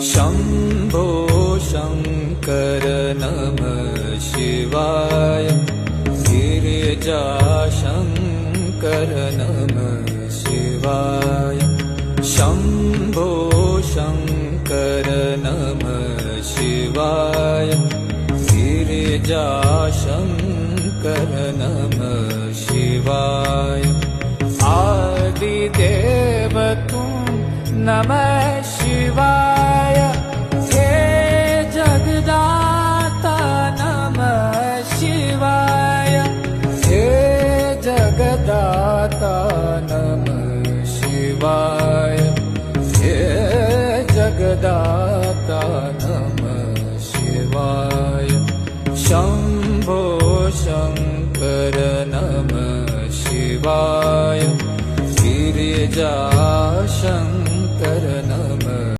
शम्भो शङ्कर नमः शिवाय गिरिजाशङ्कर नमः शिवाय शम्भो शङ्कर नमः शिवाय गिरिजाशङ्कर नमः शिवाय आदिदेव तुम नमः